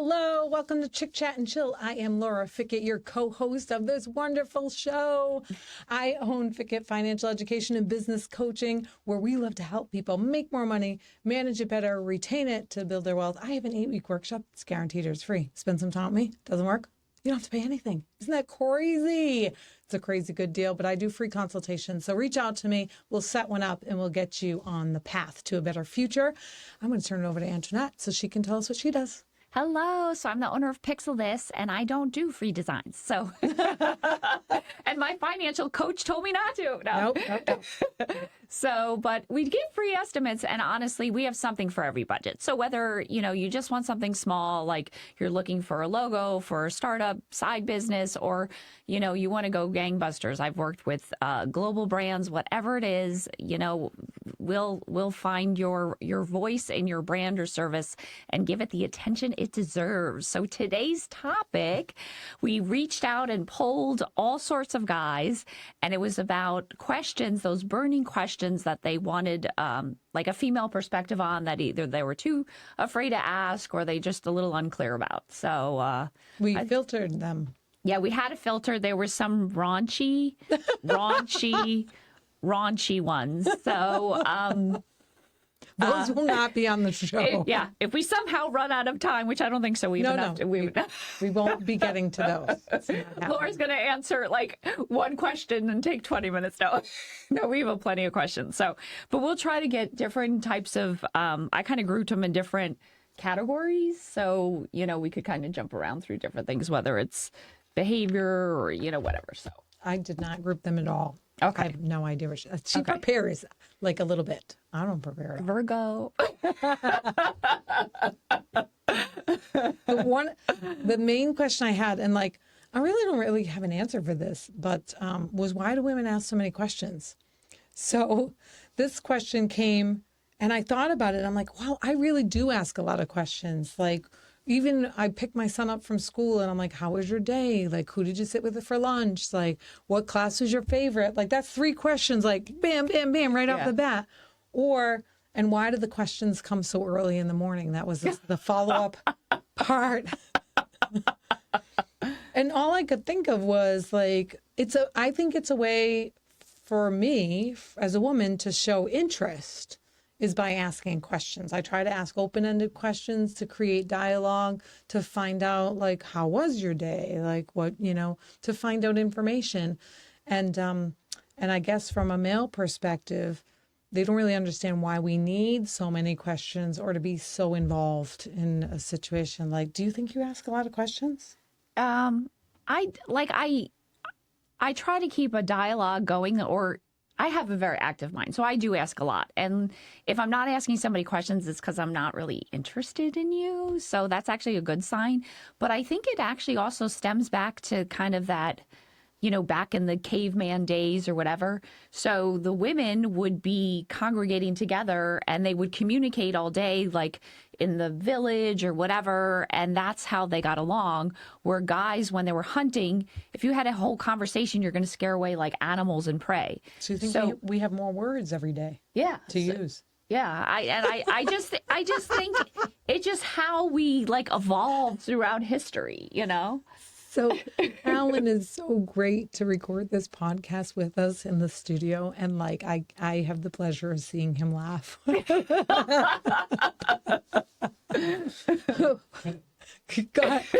Hello, welcome to Chick Chat and Chill. I am Laura Fickett, your co-host of this wonderful show. I own Fickett Financial Education and Business Coaching, where we love to help people make more money, manage it better, retain it to build their wealth. I have an 8-week workshop. It's guaranteed or it's free. Spend some time with me. Doesn't work? You don't have to pay anything. Isn't that crazy? It's a crazy good deal, but I do free consultations. So reach out to me. We'll set one up and we'll get you on the path to a better future. I'm going to turn it over to Antoinette so she can tell us what she does. Hello, so I'm the owner of Pixel This, and I don't do free designs. So, and my financial coach told me not to. No. Nope. So, but we give free estimates, and honestly, we have something for every budget. So whether, you just want something small, like you're looking for a logo for a startup side business, or, you want to go gangbusters. I've worked with global brands, whatever it is, we'll find your voice and your brand or service and give it the attention it deserves. So today's topic, we reached out and polled all sorts of guys, and it was about questions, those burning questions that they wanted like a female perspective on, that either they were too afraid to ask or they just a little unclear about. So we filtered them. Yeah, we had a filter. There were some raunchy ones. So those will not be on the show. If we somehow run out of time, which I don't think so, we won't be getting to those. Laura's going to answer like one question and take 20 minutes. No, we have plenty of questions. So, but we'll try to get different types of. I kind of grouped them in different categories, so we could kind of jump around through different things, whether it's behavior or whatever. So I did not group them at all. Okay. I have no idea what she prepares like a little bit. I don't prepare at all. Virgo. The main question I had, and I really don't have an answer for this, but was why do women ask so many questions? So this question came, and I thought about it. I'm like, wow, I really do ask a lot of questions. Even I picked my son up from school and I'm like, how was your day? Who did you sit with for lunch? What class was your favorite? That's 3 questions, bam, bam, bam, right off the bat. And why did the questions come so early in the morning? That was the follow-up part. And all I could think of was I think it's a way for me as a woman to show interest is by asking questions. I try to ask open-ended questions to create dialogue, to find out how was your day? To find out information. And I guess from a male perspective, they don't really understand why we need so many questions or to be so involved in a situation. Do you think you ask a lot of questions? I try to keep a dialogue going, or I have a very active mind, so I do ask a lot. And if I'm not asking somebody questions, it's because I'm not really interested in you. So that's actually a good sign. But I think it actually also stems back to kind of that, back in the caveman days or whatever. So the women would be congregating together and they would communicate all day, in the village or whatever. And that's how they got along. Where guys, when they were hunting, if you had a whole conversation, you're going to scare away animals and prey. So you think we have more words every day to use? Yeah. I just think it's just how we evolved throughout history, So Alan is so great to record this podcast with us in the studio. And I have the pleasure of seeing him laugh. Can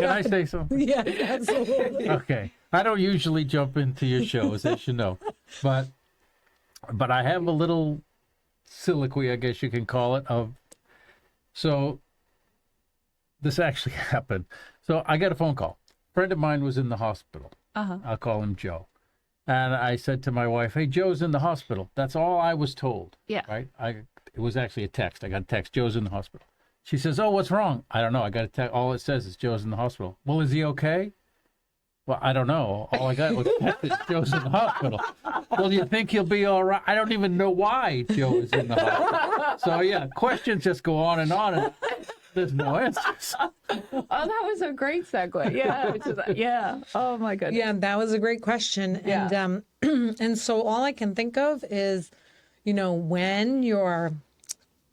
I say something? Yes, absolutely. Okay. I don't usually jump into your shows, as you know. But I have a little soliloquy, I guess you can call it, so this actually happened. So I got a phone call. A friend of mine was in the hospital. I'll call him Joe. And I said to my wife, hey, Joe's in the hospital. That's all I was told. Yeah. Right? It was actually a text. I got a text, Joe's in the hospital. She says, oh, what's wrong? I don't know. I got a text. All it says is Joe's in the hospital. Well, is he okay? Well, I don't know. All I got was Joe's in the hospital. Well, do you think he'll be all right? I don't even know why Joe is in the hospital. So, yeah, questions just go on and there's no answers. Oh, that was a great segue. Yeah. Yeah. Oh, my goodness. Yeah, that was a great question. Yeah. And so all I can think of is, when you're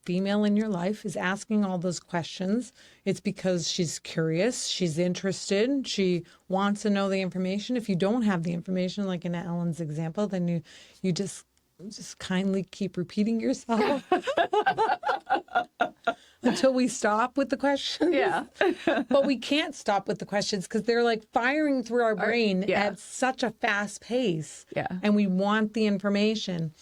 female in your life is asking all those questions, it's because she's curious, she's interested, she wants to know the information. If you don't have the information, like in Ellen's example, then you just kindly keep repeating yourself until we stop with the questions. Yeah. But we can't stop with the questions because they're like firing through our brain at such a fast pace. Yeah. And we want the information.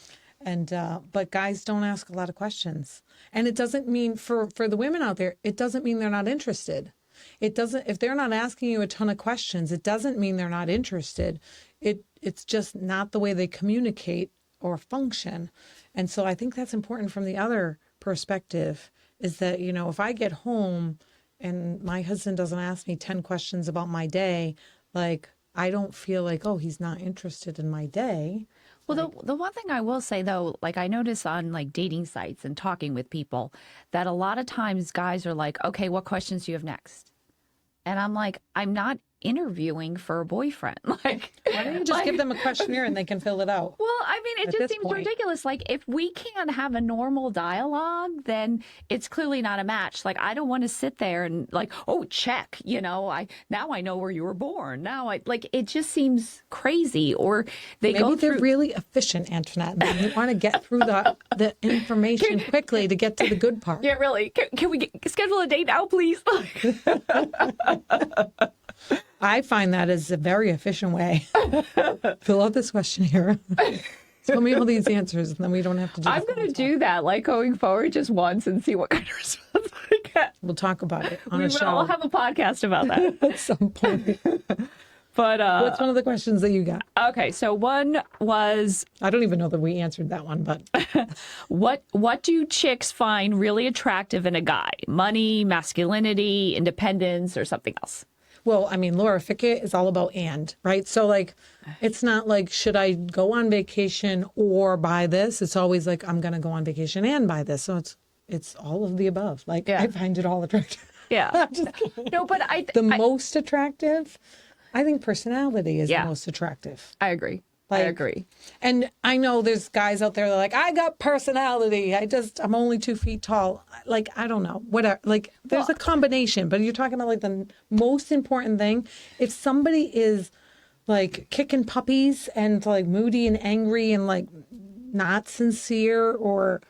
And but guys don't ask a lot of questions. And it doesn't mean for the women out there, it doesn't mean they're not interested. It doesn't, if they're not asking you a ton of questions, it doesn't mean they're not interested. It's just not the way they communicate or function. And so I think that's important from the other perspective, is that, you know, if I get home and my husband doesn't ask me 10 questions about my day, like, I don't feel like, oh, he's not interested in my day. Well, the one thing I will say, though, like I notice on like dating sites and talking with people, that a lot of times guys are like, okay, what questions do you have next? And I'm like, I'm not interviewing for a boyfriend. Like, why don't you just give them a questionnaire and they can fill it out? Well, I mean, it just seems ridiculous. Like, if we can't have a normal dialogue, then it's clearly not a match. Like, I don't want to sit there and like, oh, check, you know, now I know where you were born. Now it just seems crazy. Or Maybe they're really efficient, Antoinette. They want to get through the information quickly to get to the good part. Yeah, really. Can we schedule a date now, please? I find that is a very efficient way. Fill out this questionnaire. Tell me all these answers, and then we don't have to do I'm going to do that, like, going forward just once and see what kind of response I get. We'll talk about it on a show. We'll have a podcast about that. At some point. But what's one of the questions that you got? Okay, so one was... I don't even know that we answered that one, but... What do chicks find really attractive in a guy? Money, masculinity, independence, or something else? Well, I mean, Laura Fickett is all about and, right? So, like, it's not like, should I go on vacation or buy this? It's always like, I'm going to go on vacation and buy this. So it's all of the above. Like, I find it all attractive. Yeah. I'm just kidding. No, but most attractive, I think personality is the most attractive. I agree. Like, I agree. And I know there's guys out there that are like, I got personality. I'm only 2 feet tall. Like, I don't know. Whatever. Like, there's a combination, but you're talking about like the most important thing. If somebody is like kicking puppies and like moody and angry and like not sincere, or,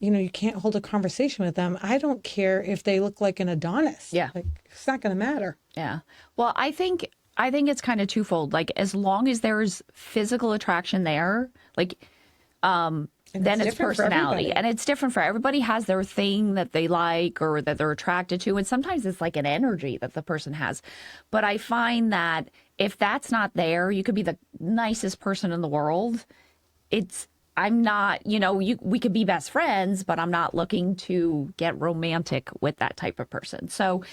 you know, you can't hold a conversation with them, I don't care if they look like an Adonis. Yeah. Like, it's not going to matter. Yeah. Well, I think it's kind of twofold. Like, as long as there's physical attraction there, like, then it's personality. And it's different for everybody. Has their thing that they like or that they're attracted to. And sometimes it's like an energy that the person has. But I find that if that's not there, you could be the nicest person in the world. I'm not, you know, we could be best friends, but I'm not looking to get romantic with that type of person. So,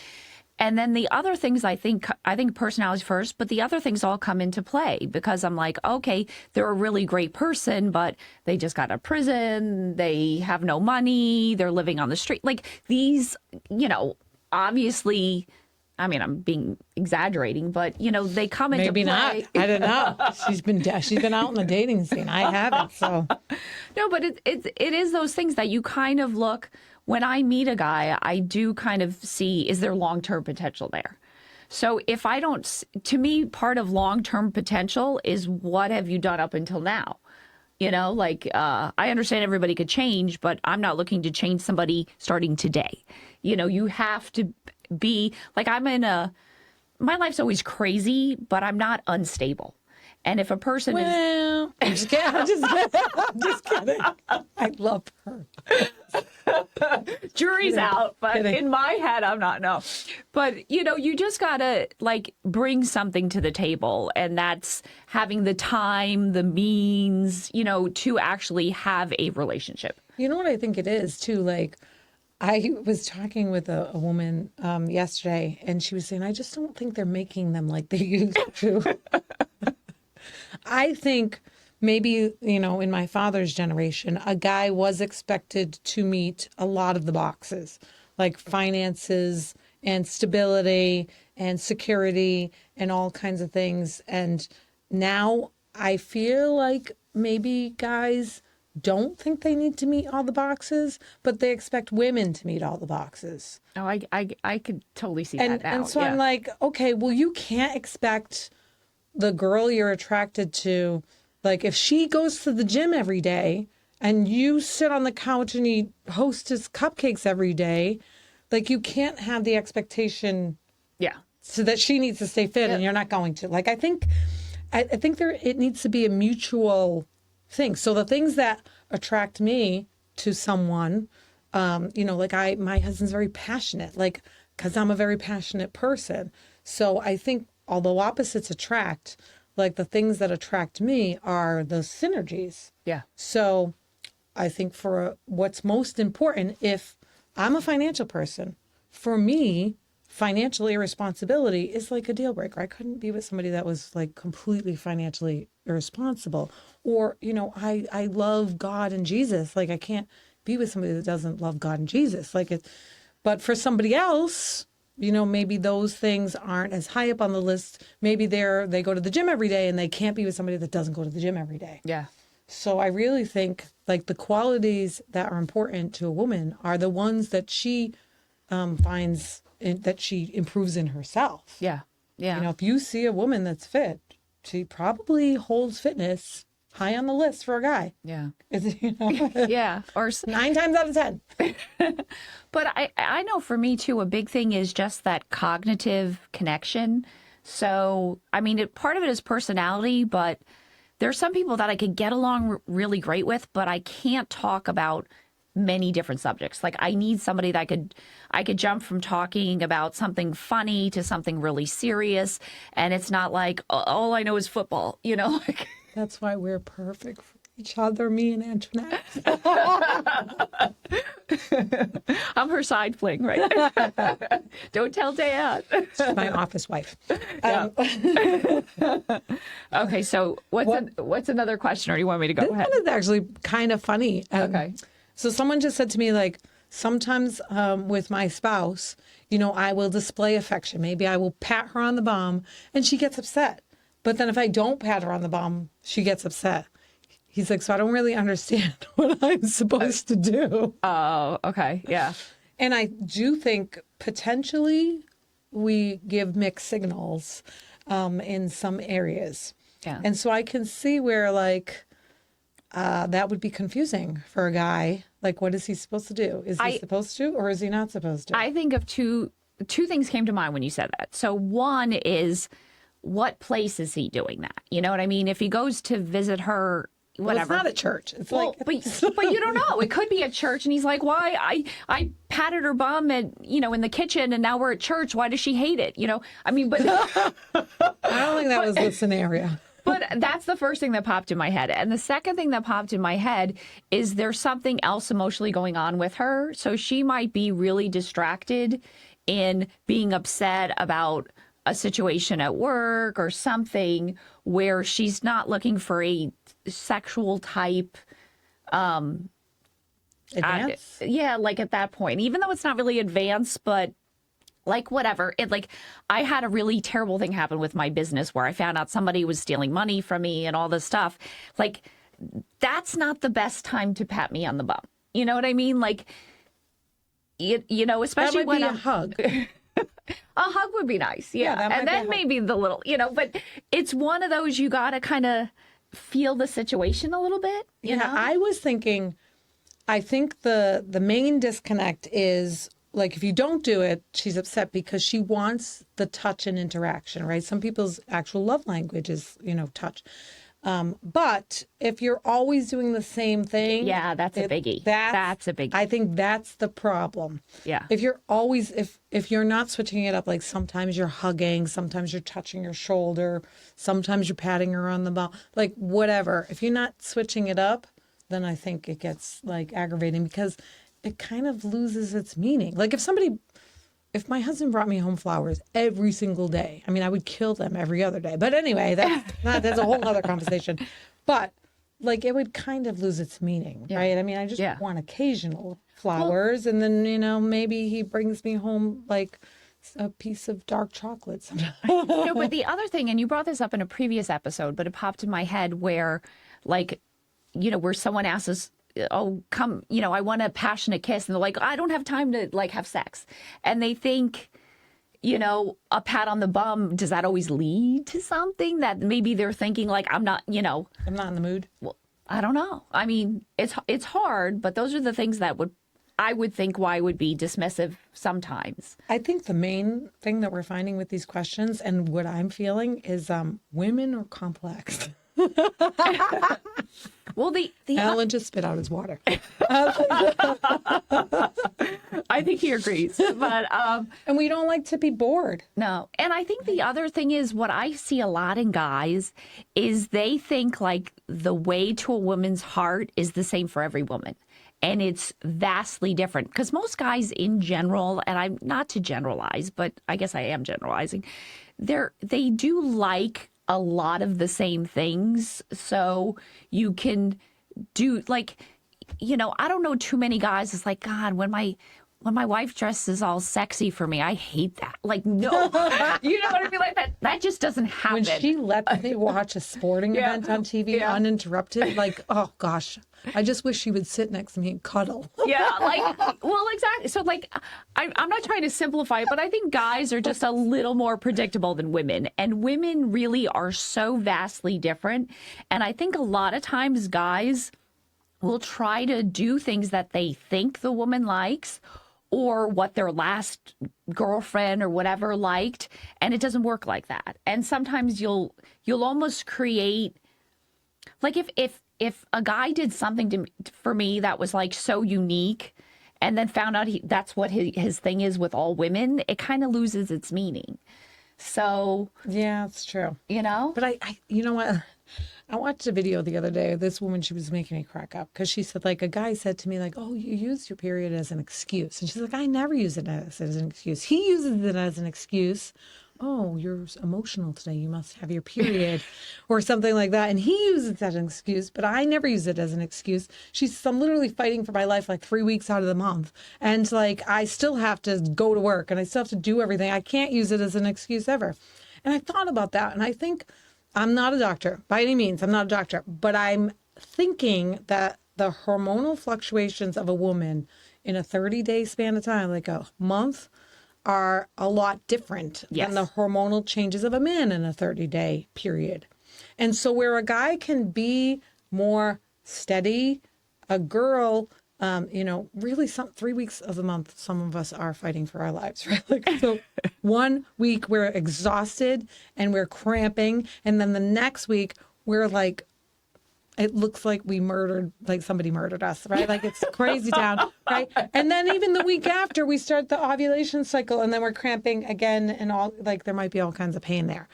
and then the other things, I think personality first, but the other things all come into play, because I'm like, okay, they're a really great person, but they just got out of prison, they have no money, they're living on the street. Like, these, you know, obviously, I mean, I'm being exaggerating, but, you know, they come into play. Maybe not. I don't know. She's been out in the dating scene. I haven't. So no, but it is those things that you kind of look. When I meet a guy, I do kind of see, is there long-term potential there? So if I don't, to me, part of long-term potential is, what have you done up until now? You know, like, I understand everybody could change, but I'm not looking to change somebody starting today. You know, you have to be, like, my life's always crazy, but I'm not unstable. And if a person is... I'm just kidding. I'm just kidding. I love her. Jury's out, but in my head, I'm not, no. But, you know, you just gotta, like, bring something to the table, and that's having the time, the means, you know, to actually have a relationship. You know what I think it is, too? Like, I was talking with a woman yesterday, and she was saying, I just don't think they're making them like they used to. I think maybe, you know, in my father's generation, a guy was expected to meet a lot of the boxes, like finances and stability and security and all kinds of things. And now I feel like maybe guys don't think they need to meet all the boxes, but they expect women to meet all the boxes. Oh, I could totally see that now. And so yeah. I'm like, okay, well, you can't expect the girl you're attracted to, like if she goes to the gym every day and you sit on the couch and eat Hostess cupcakes every day, like you can't have the expectation Yeah. so that she needs to stay fit and you're not going to. Like I think there it needs to be a mutual thing. So the things that attract me to someone, like my husband's very passionate, like because I'm a very passionate person. So I think although opposites attract, like the things that attract me are the synergies. Yeah. So I think for what's most important, if I'm a financial person, for me, financial irresponsibility is like a deal breaker. I couldn't be with somebody that was like completely financially irresponsible. Or, I love God and Jesus. Like I can't be with somebody that doesn't love God and Jesus. But for somebody else, maybe those things aren't as high up on the list. Maybe they go to the gym every day and they can't be with somebody that doesn't go to the gym every day. Yeah. So I really think like the qualities that are important to a woman are the ones that she finds that she improves in herself. Yeah. Yeah. If you see a woman that's fit, she probably holds fitness high on the list for a guy. Yeah. Yeah. Or 9 times out of 10. But I know for me too, a big thing is just that cognitive connection. So, I mean, part of it is personality, but there's some people that I could get along really great with, but I can't talk about many different subjects. Like I need somebody that I could jump from talking about something funny to something really serious. And it's not like, all I know is football, like. That's why we're perfect for each other, me and Antoinette. I'm her side fling, right? Don't tell Dad. She's my office wife. Okay, so what's another question, or do you want me to go ahead? This one is actually kind of funny. Okay. So someone just said to me, like, sometimes with my spouse, I will display affection. Maybe I will pat her on the bum and she gets upset. But then if I don't pat her on the bum, she gets upset. He's like, so I don't really understand what I'm supposed to do. Oh, okay. Yeah. And I do think potentially we give mixed signals in some areas. Yeah. And so I can see where like that would be confusing for a guy. Like, what is he supposed to do? Is he supposed to or is he not supposed to? I think of two things came to mind when you said that. So one is, what place is he doing that? You know what I mean? If he goes to visit her, whatever. Well, it's not at church. It's like, but you don't know. It could be at church, and he's like, "Why? I patted her bum and in the kitchen, and now we're at church. Why does she hate it? I mean, but I don't think that was the scenario. But that's the first thing that popped in my head. And the second thing that popped in my head is there's something else emotionally going on with her. So she might be really distracted in being upset about a situation at work or something where she's not looking for a sexual type Advance? like at that point, even though it's not really advanced, but like whatever. I had a really terrible thing happen with my business where I found out somebody was stealing money from me and all this stuff. Like, that's not the best time to pat me on the bum. You know what I mean? Like, especially that might when be a hug. A hug would be nice. Yeah. that And then maybe the little, but it's one of those, you got to kind of feel the situation a little bit. You know? I was thinking, I think the main disconnect is like, if you don't do it, she's upset because she wants the touch and interaction, right? Some people's actual love language is, touch. But if you're always doing the same thing, yeah, that's a biggie. That's a biggie. I think that's the problem. Yeah. If you're always, if you're not switching it up, like sometimes you're hugging, sometimes you're touching her shoulder, sometimes you're patting her on the bum, like whatever. If you're not switching it up, then I think it gets like aggravating because it kind of loses its meaning. Like if my husband brought me home flowers every single day, I mean, I would kill them every other day. But anyway, that's a whole other conversation. But like, it would kind of lose its meaning, right? I mean, I just want occasional flowers. And then, maybe he brings me home like a piece of dark chocolate sometimes. But the other thing, and you brought this up in a previous episode, but it popped in my head where like, where someone asks us, oh, come, I want a passionate kiss. And they're like, I don't have time to like have sex. And they think, a pat on the bum, does that always lead to something that maybe they're thinking like, I'm not in the mood. Well, I don't know. I mean, it's hard, but those are the things that I would think why would be dismissive sometimes. I think the main thing that we're finding with these questions and what I'm feeling is women are complex. Well, Alan just spit out his water. I think he agrees, but and we don't like to be bored. No, and I think the other thing is what I see a lot in guys is they think like the way to a woman's heart is the same for every woman. And it's vastly different because most guys in general, and I'm not to generalize, but I guess I am generalizing, they do like a lot of the same things. So you can do like, I don't know too many guys. It's like, God, when my wife dresses all sexy for me, I hate that. Like, no, you know what I mean? Like that just doesn't happen. When she lets me watch a sporting event on TV uninterrupted, like, oh gosh, I just wish she would sit next to me and cuddle. Yeah, well, exactly. So like, I'm not trying to simplify it, but I think guys are just a little more predictable than women. And women really are so vastly different. And I think a lot of times guys will try to do things that they think the woman likes or what their last girlfriend or whatever liked, and it doesn't work like that. And sometimes you'll almost create, like if a guy did something for me that was like so unique, and then found out that's what his thing is with all women, it kind of loses its meaning. So yeah, it's true. But I you know what? I watched a video the other day. This woman, she was making me crack up because she said, like, a guy said to me, like, oh, you use your period as an excuse. And she's like, I never use it as an excuse. He uses it as an excuse. Oh, you're emotional today. You must have your period or something like that. And he uses it as an excuse, but I never use it as an excuse. She says, I'm literally fighting for my life like 3 weeks out of the month. And like, I still have to go to work and I still have to do everything. I can't use it as an excuse ever. And I thought about that. And I think I'm not a doctor by any means. I'm not a doctor, but I'm thinking that the hormonal fluctuations of a woman in a 30-day span of time, like a month, are a lot different than the hormonal changes of a man in a 30-day period. And so where a guy can be more steady, a girl, really 3 weeks of the month, some of us are fighting for our lives, right? Like, so 1 week we're exhausted and we're cramping. And then the next week we're like, it looks like somebody murdered us, right? Like it's crazy town, right? And then even the week after we start the ovulation cycle and then we're cramping again and all, like there might be all kinds of pain there.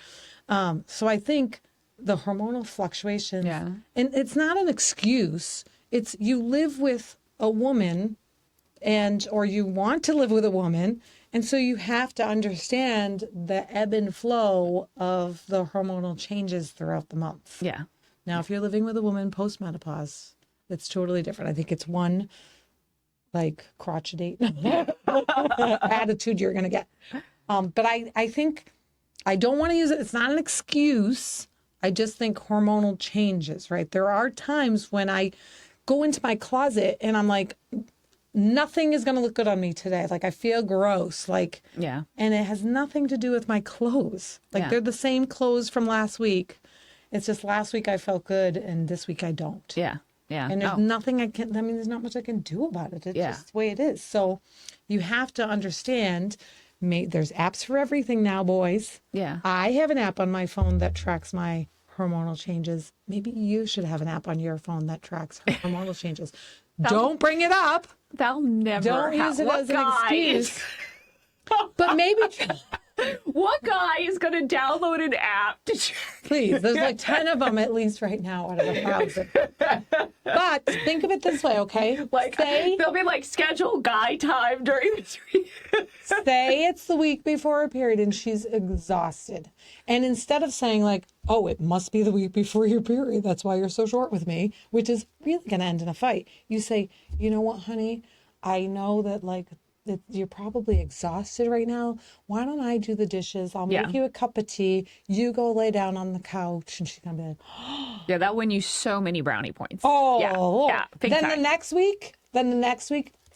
So I think the hormonal fluctuations, and it's not an excuse. It's you live with a woman or you want to live with a woman. And so you have to understand the ebb and flow of the hormonal changes throughout the month. Yeah. Now, if you're living with a woman post-menopause, it's totally different. I think it's one, like, crotchety attitude you're going to get. But I think I don't want to use it. It's not an excuse. I just think hormonal changes, right? There are times when I go into my closet and I'm like, nothing is going to look good on me today. Like, I feel gross. Like, yeah. And it has nothing to do with my clothes. Like, they're the same clothes from last week. It's just last week I felt good and this week I don't. Yeah. Yeah. And there's nothing there's not much I can do about it. It's just the way it is. So you have to understand, there's apps for everything now, boys. Yeah. I have an app on my phone that tracks my hormonal changes. Maybe you should have an app on your phone that tracks hormonal changes. Don't bring it up. They'll never Don't use it as an excuse. But maybe... What guy is going to download an app to Please, there's like 10 of them at least right now out of 1,000. But think of it this way, okay? Like, they'll be like, schedule guy time during this week. Say it's the week before her period and she's exhausted. And instead of saying like, oh, it must be the week before your period, that's why you're so short with me, which is really going to end in a fight. You say, you know what, honey? I know that like you're probably exhausted right now. Why don't I do the dishes? I'll make you a cup of tea. You go lay down on the couch. And she's going to be like, Yeah, that'll win you so many brownie points. oh, yeah. Big then time. the next week,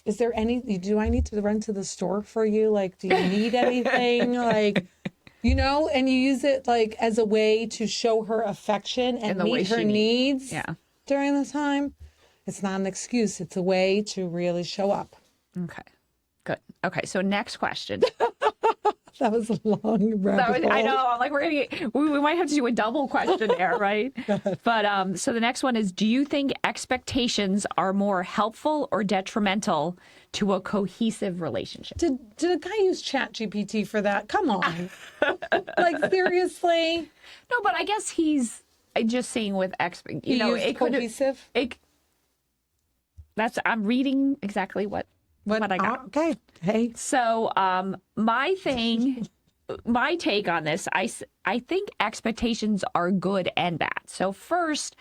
is there do I need to run to the store for you? Like, do you need anything? Like, you know, and you use it like as a way to show her affection and meet her needs during the time. It's not an excuse. It's a way to really show up. Okay, good. Okay, so next question. That was a long rabbit hole. I know. I'm like, we might have to do a double questionnaire, right? But so the next one is: do you think expectations are more helpful or detrimental to a cohesive relationship? Did a guy use ChatGPT for that? Come on, like seriously? No, but I guess he's just saying with it cohesive. I'm reading exactly what I got. Okay. Hey. So my take on this, I think expectations are good and bad. So first,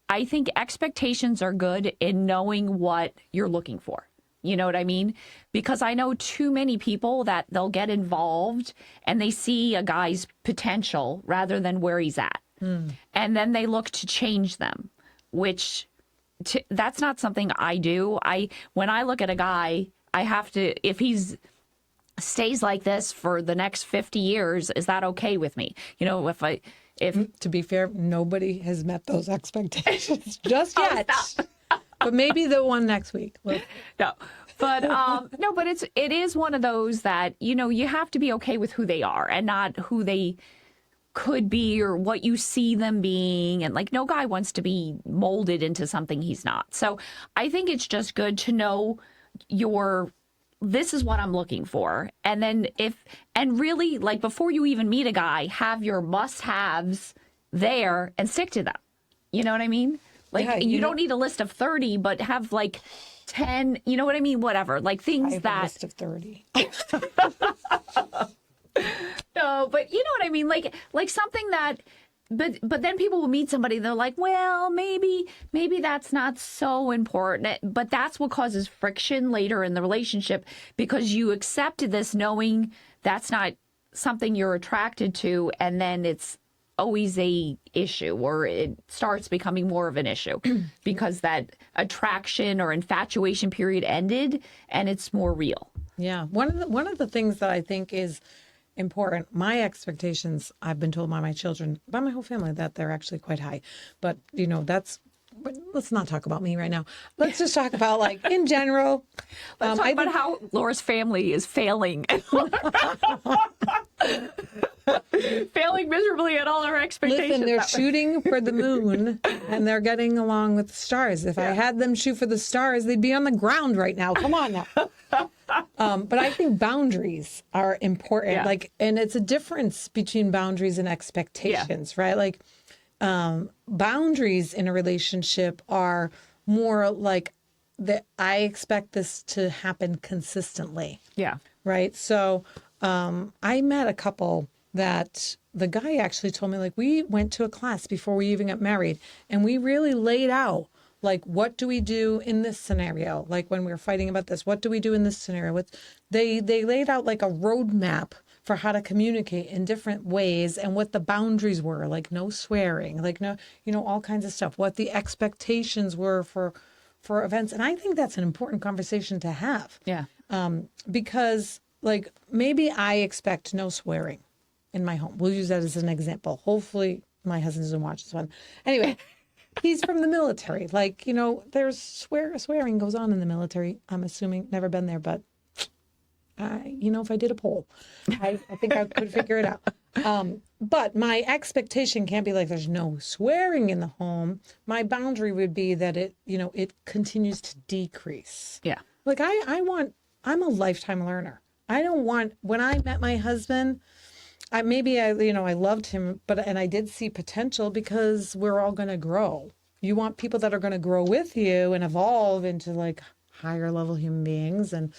I think expectations are good in knowing what you're looking for. You know what I mean? Because I know too many people that they'll get involved and they see a guy's potential rather than where he's at. And then they look to change them, which that's not something I do. When I look at a guy, I have to, if he's stays like this for the next 50 years, is that okay with me? You know, if to be fair, nobody has met those expectations just yet. But maybe the one next week. Well, no, but it is one of those that, you know, you have to be okay with who they are and not who they could be or what you see them being. And like, no guy wants to be molded into something he's not. So I think it's just good to know this is what I'm looking for. And then really, like, before you even meet a guy, have your must-haves there and stick to them. You know what I mean? Like, you don't need a list of 30, but have like 10, you know what I mean? Whatever, like things I have a list of 30. No, but you know what I mean? Like something that, but then people will meet somebody, they're like, well, maybe that's not so important. But that's what causes friction later in the relationship, because you accepted this knowing that's not something you're attracted to, and then it's always a issue, or it starts becoming more of an issue because that attraction or infatuation period ended and it's more real. Yeah. One of the things that I think is important, my expectations, I've been told by my children, by my whole family, that they're actually quite high. But, you know, let's not talk about me right now. Let's just talk about, like, in general. Let's talk about how Laura's family is failing. Failing miserably at all our expectations. Listen, they're shooting for the moon and they're getting along with the stars. If I had them shoot for the stars, they'd be on the ground right now. Come on now. But I think boundaries are important. Yeah. Like, and it's a difference between boundaries and expectations, right? Like, boundaries in a relationship are more like that. I expect this to happen consistently. Yeah. Right. So, I met a couple that the guy actually told me, like, we went to a class before we even got married and we really laid out, like, what do we do in this scenario? Like, when we were fighting about this, what do we do in this scenario? They laid out like a roadmap for how to communicate in different ways and what the boundaries were, like no swearing, like no, you know, all kinds of stuff, what the expectations were for events. And I think that's an important conversation to have. Yeah. Because, like, maybe I expect no swearing in my home. We'll use that as an example. Hopefully my husband doesn't watch this one. Anyway, he's from the military. Like, you know, there's swearing goes on in the military. I'm assuming, never been there, but you know, if I did a poll, I think I could figure it out. But my expectation can't be like, there's no swearing in the home. My boundary would be that it, you know, it continues to decrease. Yeah. Like I'm a lifetime learner. I don't want, when I met my husband, I loved him, and I did see potential because we're all going to grow. You want people that are going to grow with you and evolve into like higher level human beings. And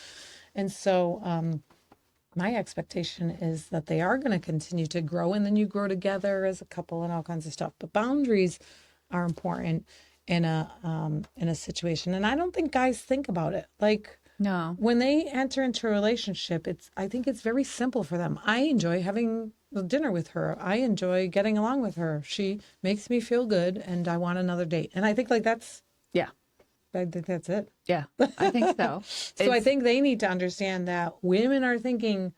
so my expectation is that they are going to continue to grow, and then you grow together as a couple and all kinds of stuff. But boundaries are important in a situation. And I don't think guys think about it. Like, No. When they enter into a relationship, I think it's very simple for them. I enjoy having dinner with her. I enjoy getting along with her. She makes me feel good, and I want another date. And I think I think that's it. Yeah, I think so. So I think they need to understand that women are thinking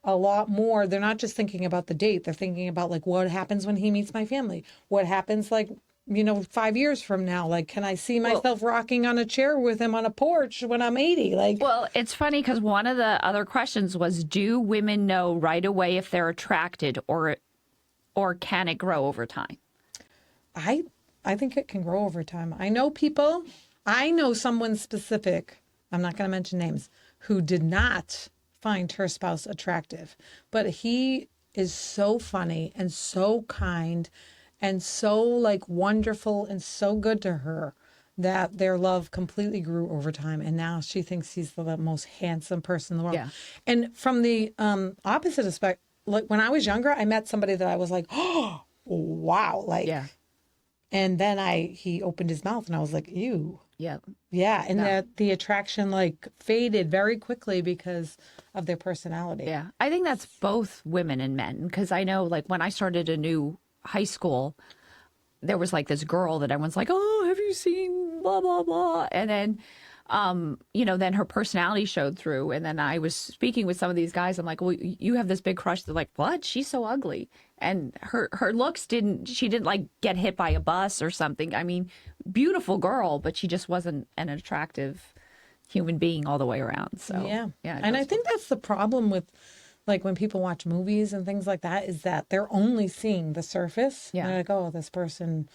a lot more. They're not just thinking about the date. They're thinking about like what happens when he meets my family. What happens 5 years from now? Like, can I see myself rocking on a chair with him on a porch when I'm 80? Like, Well, it's funny because one of the other questions was, do women know right away if they're attracted or can it grow over time? I think it can grow over time. I know someone specific, I'm not going to mention names, who did not find her spouse attractive, but he is so funny and so kind and so like wonderful and so good to her that their love completely grew over time. And now she thinks he's the most handsome person in the world. Yeah. And from the opposite aspect, like when I was younger, I met somebody that I was like, oh, wow. Like, Yeah. and then he opened his mouth and I was like, ew. Yeah. Yeah. And that the attraction like faded very quickly because of their personality. Yeah. I think that's both women and men because I know like when I started a new high school, there was like this girl that everyone's like, oh, have you seen blah, blah, blah. And then, then her personality showed through. And then I was speaking with some of these guys. I'm like, well, you have this big crush. They're like, what? She's so ugly. And her looks she didn't like get hit by a bus or something. I mean, beautiful girl, but she just wasn't an attractive human being all the way around. So, Yeah. Yeah. And I think that's the problem with like when people watch movies and things like that is that they're only seeing the surface. Yeah. And they're like, oh, this person,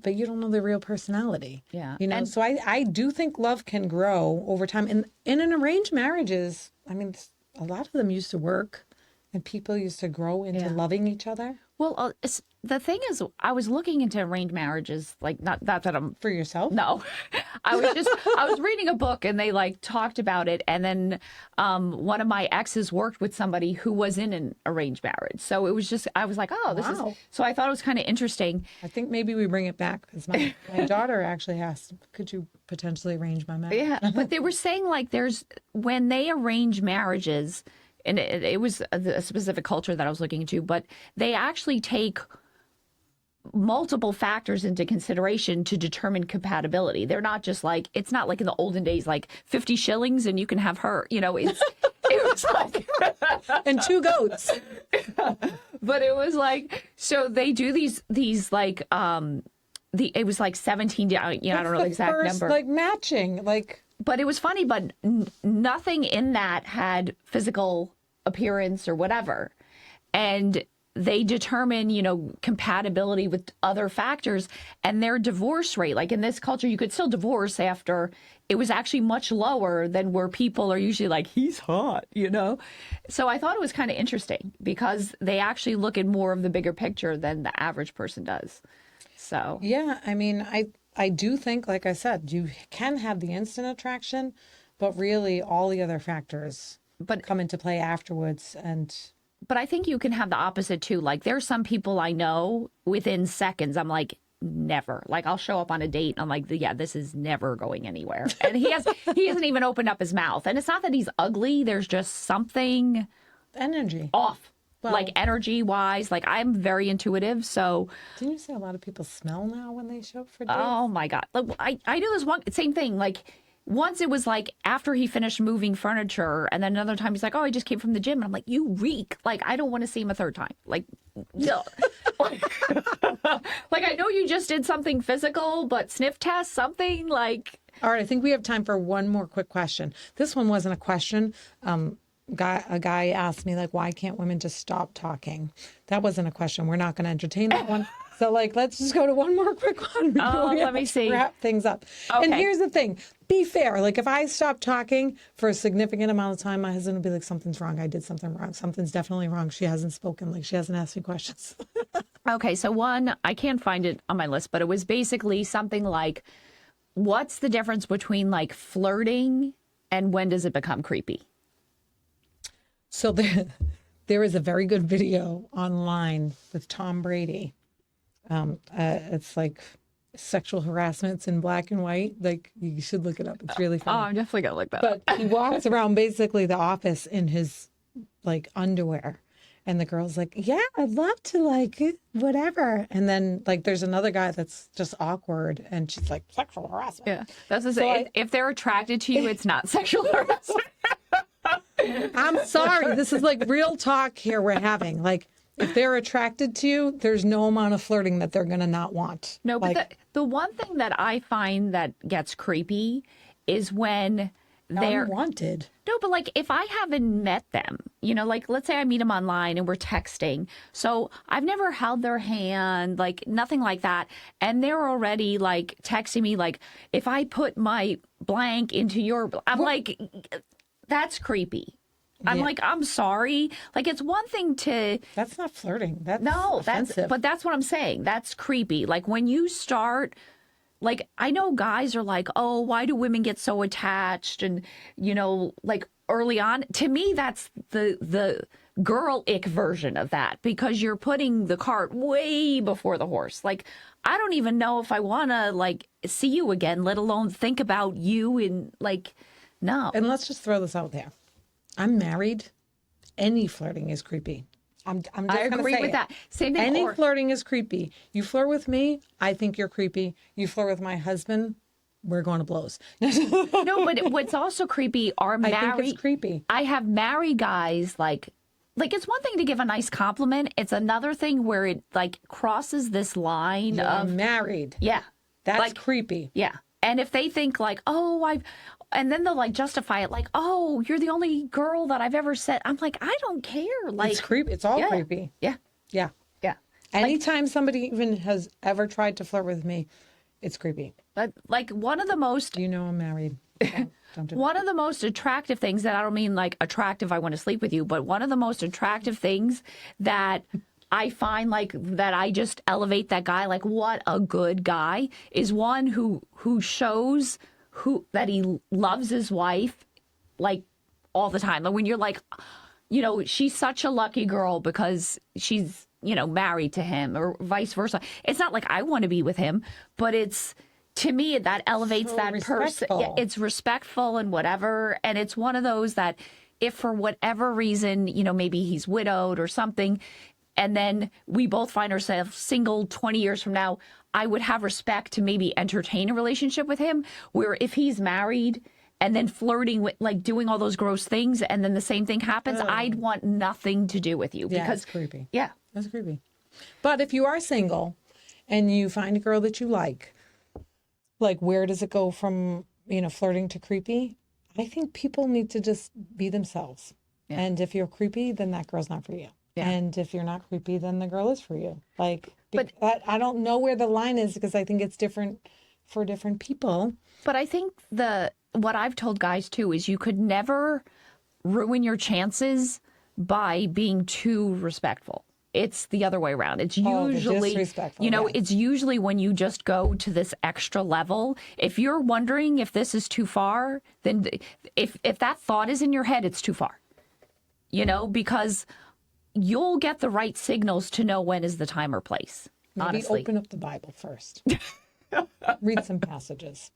but you don't know the real personality. Yeah. You know, And- so I do think love can grow over time. And in an arranged marriages, I mean, a lot of them used to work and people used to grow into loving each other. Well, the thing is, I was looking into arranged marriages, like not that I'm For yourself? no, I was reading a book and they like talked about it, and then one of my exes worked with somebody who was in an arranged marriage, so it was just I was like, oh, this is so I thought it was kind of interesting. I think maybe we bring it back because my daughter actually asked, could you potentially arrange my marriage? Yeah, but they were saying like when they arrange marriages. And it was a specific culture that I was looking into, but they actually take multiple factors into consideration to determine compatibility. They're not just like, it's not like in the olden days, like 50 shillings and you can have her, it was like. And 2 goats. But it was like, so they do these like, it was like 17, I don't know the exact first, number. like matching, like. But it was funny, but nothing in that had physical appearance or whatever. And they determine, compatibility with other factors, and their divorce rate, like in this culture, you could still divorce after it was actually much lower than where people are usually like, he's hot, So I thought it was kind of interesting because they actually look at more of the bigger picture than the average person does. So, Yeah, I mean, I do think, like I said, you can have the instant attraction, but really all the other factors come into play afterwards. But I think you can have the opposite too. Like there's some people I know within seconds, I'm like, never. Like I'll show up on a date and I'm like, yeah, this is never going anywhere. And he hasn't even opened up his mouth. And it's not that he's ugly. There's just something Energy. off. Well, like energy wise, like I'm very intuitive. So didn't you say a lot of people smell now when they show up for dates? oh my God. Like, I do this one same thing. Like once it was like after he finished moving furniture, and then another time he's like, oh, I just came from the gym. And I'm like, you reek. Like, I don't want to see him a third time. Like, no. like I know you just did something physical, but sniff test, something like. All right, I think we have time for one more quick question. This one wasn't a question. A guy asked me, like, why can't women just stop talking? That wasn't a question. We're not going to entertain that one. So, like, let's just go to one more quick one before we let me see. wrap things up. Okay. And here's the thing. Be fair. Like, if I stop talking for a significant amount of time, my husband would be like, something's wrong. I did something wrong. Something's definitely wrong. She hasn't spoken. Like, she hasn't asked me questions. Okay, so one, I can't find it on my list, but it was basically something like, what's the difference between, like, flirting and when does it become creepy? So there is a very good video online with Tom Brady. It's like sexual harassment's in black and white. Like, you should look it up. It's really Oh, funny. I'm definitely gonna look that up. But he walks around basically the office in his like underwear. And the girl's like, yeah, I'd love to, like, whatever. And then, like, there's another guy that's just awkward. And she's like, sexual harassment. Yeah, that's the thing. If they're attracted to you, it's not sexual harassment. I'm sorry. This is like real talk here we're having. Like, if they're attracted to you, there's no amount of flirting that they're going to not want. No, but like, the one thing that I find that gets creepy is when they're unwanted. No, but like if I haven't met them, like let's say I meet them online and we're texting. So I've never held their hand, like nothing like that. And they're already like texting me, like, if I put my blank into your, I'm like, that's creepy. I'm like, I'm sorry. Like, it's one thing to. That's not flirting. That's offensive. But that's what I'm saying. That's creepy. Like when you start. Like, I know guys are like, oh, why do women get so attached? And, like early on, to me, that's the girl-ick version of that because you're putting the cart way before the horse. Like, I don't even know if I want to, like, see you again, let alone think about you and, like, no. And let's just throw this out there. I'm married. Any flirting is creepy. I'm just I agree with that. Same thing. Any flirting is creepy. You flirt with me, I think you're creepy. You flirt with my husband, we're going to blows. No, but what's also creepy are married. I think it's creepy. I have married guys like it's one thing to give a nice compliment. It's another thing where it like crosses this line of married. Yeah, that's like, creepy. Yeah, and if they think like, oh, and then they'll like justify it like, oh, you're the only girl that I've ever said. I'm like, I don't care. Like, it's creepy. It's all creepy. Yeah. Yeah. Yeah. Anytime somebody even has ever tried to flirt with me, it's creepy. But like one of the most. I'm married. Don't do one of the most attractive things that I don't mean like attractive, I want to sleep with you, but one of the most attractive things that I find like that I just elevate that guy, like what a good guy, is one who shows that he loves his wife like all the time. Like when you're like, she's such a lucky girl because she's, married to him or vice versa. It's not like I want to be with him, but it's, to me, that elevates so that person. Yeah, it's respectful and whatever. And it's one of those that if for whatever reason, maybe he's widowed or something, and then we both find ourselves single 20 years from now, I would have respect to maybe entertain a relationship with him, where if he's married and then flirting with, like, doing all those gross things and then the same thing happens, I'd want nothing to do with you. Yeah, because it's creepy. Yeah. That's creepy. But if you are single and you find a girl that you like, where does it go from, flirting to creepy? I think people need to just be themselves. Yeah. And if you're creepy, then that girl's not for you. Yeah. And if you're not creepy, then the girl is for you. But I don't know where the line is because I think it's different for different people. But I think what I've told guys too is you could never ruin your chances by being too respectful. It's the other way around. It's usually, it's usually when you just go to this extra level. If you're wondering if this is too far, then if that thought is in your head, it's too far. Because you'll get the right signals to know when is the time or place. Maybe honestly. Open up the Bible first. Read some passages.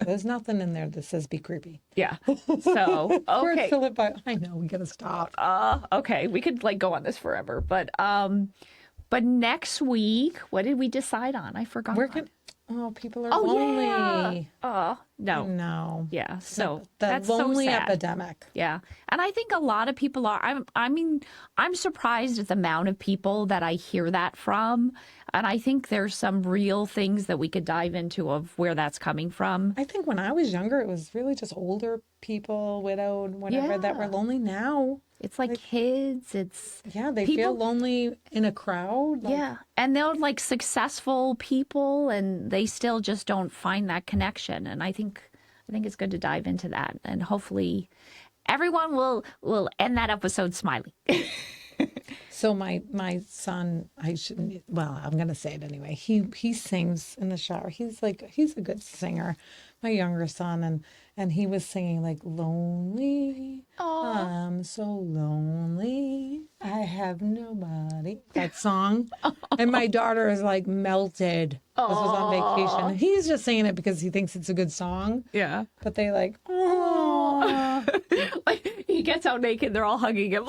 There's nothing in there that says be creepy. Yeah. So, okay. I know, we got to stop. Okay. We could go on this forever. But next week, what did we decide on? I forgot. People are lonely. Yeah. No. No. Yeah. So that's lonely so sad. Epidemic. Yeah. And I think a lot of people are. I'm surprised at the amount of people that I hear that from. And I think there's some real things that we could dive into of where that's coming from. I think when I was younger, it was really just older people, widowed, whatever, that were lonely. Now it's like kids. It's they feel lonely in a crowd. Yeah, and they're successful people, and they still just don't find that connection. And I think it's good to dive into that, and hopefully, everyone will end that episode smiling. So my son, I shouldn't. Well, I'm gonna say it anyway. He sings in the shower. He's a good singer. My younger son, and he was singing like lonely. I'm so lonely. I have nobody. That song, and my daughter is like melted. This was on vacation, and he's just singing it because he thinks it's a good song. Yeah. But they like, oh, Like, he gets out naked, they're all hugging him.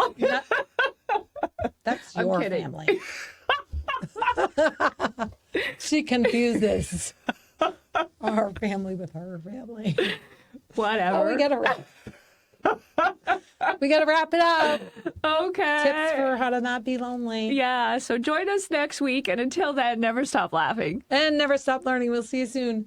that's your family. She confuses our family with her family. Whatever. Oh, we gotta wrap it up. Okay. Tips for how to not be lonely. Yeah, so join us next week, and until then, never stop laughing. And never stop learning. We'll see you soon.